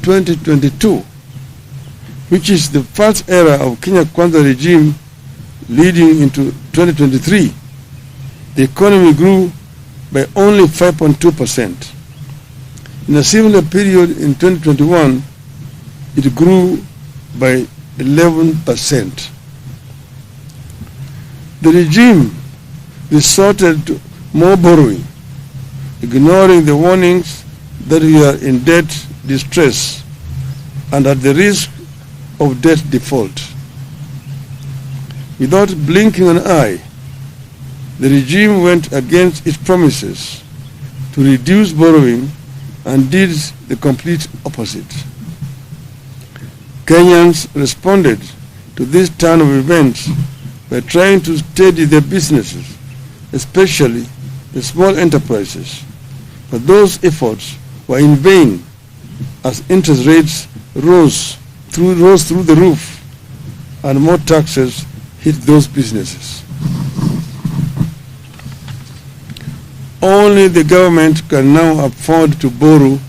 2022, which is the first era of Kenya Kwanza regime leading into 2023, the economy grew by only 5.2%. In a similar period in 2021, it grew by 11%. The regime resorted to more borrowing, ignoring the warnings that we are in debt distress and at the risk of debt default. Without blinking an eye, the regime went against its promises to reduce borrowing and did the complete opposite. Kenyans responded to this turn of events by trying to steady their businesses, especially the small enterprises. But those efforts were in vain as interest rates rose through the roof and more taxes hit those businesses. Only the government can now afford to borrow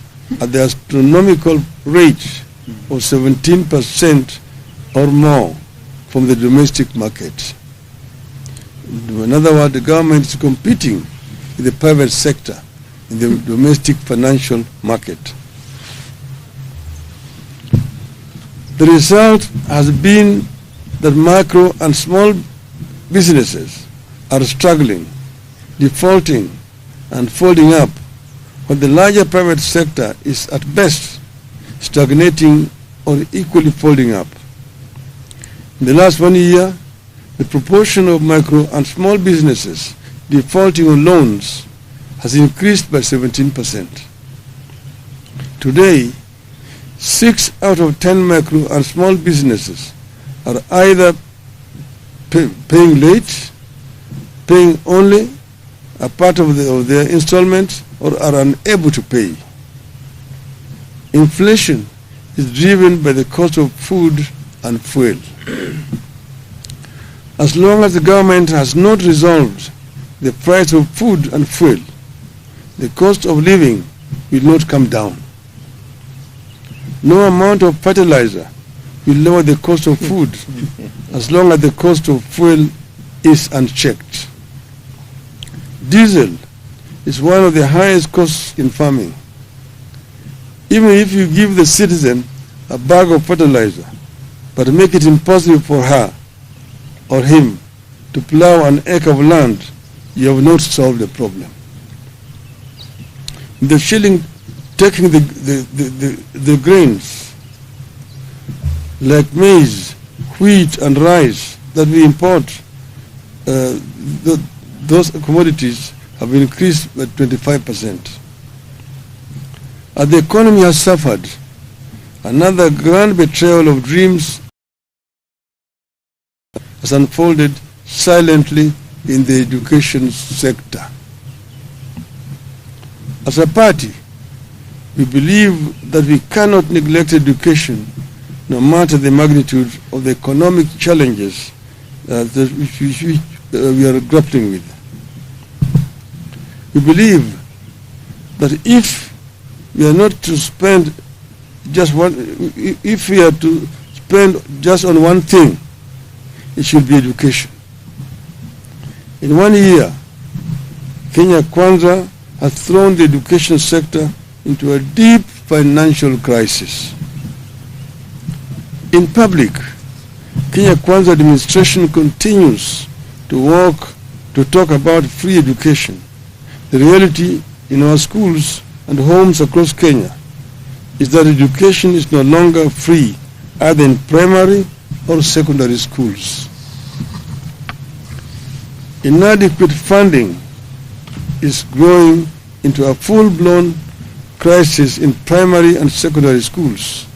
at the astronomical rate of 17% or more from the domestic market. In other words, the government is competing with the private sector in the domestic financial market. The result has been that micro and small businesses are struggling, defaulting, and folding up, while the larger private sector is at best stagnating or equally folding up. In the last 1 year, the proportion of micro and small businesses defaulting on loans has increased by 17%. Today, 6 out of 10 micro and small businesses are either paying late, paying only a part of their installments, or are unable to pay. Inflation is driven by the cost of food and fuel. As long as the government has not resolved the price of food and fuel, the cost of living will not come down. No amount of fertilizer will lower the cost of food as long as the cost of fuel is unchecked. Diesel is one of the highest costs in farming. Even if you give the citizen a bag of fertilizer, but make it impossible for her or him to plow an acre of land, you have not solved the problem. The shilling taking the grains like maize, wheat, and rice that we import, those commodities have increased by 25%. As the economy has suffered, another grand betrayal of dreams has unfolded silently in the education sector. As a party, we believe that we cannot neglect education no matter the magnitude of the economic challenges which we are grappling with. We believe that if we are not to spend just if we are to spend just on one thing, it should be education. In 1 year, Kenya Kwanza has thrown the education sector into a deep financial crisis. In public, Kenya Kwanza administration continues to talk about free education. The reality in our schools and homes across Kenya is that education is no longer free, either in primary or secondary schools. Inadequate funding is growing into a full-blown crisis in primary and secondary schools.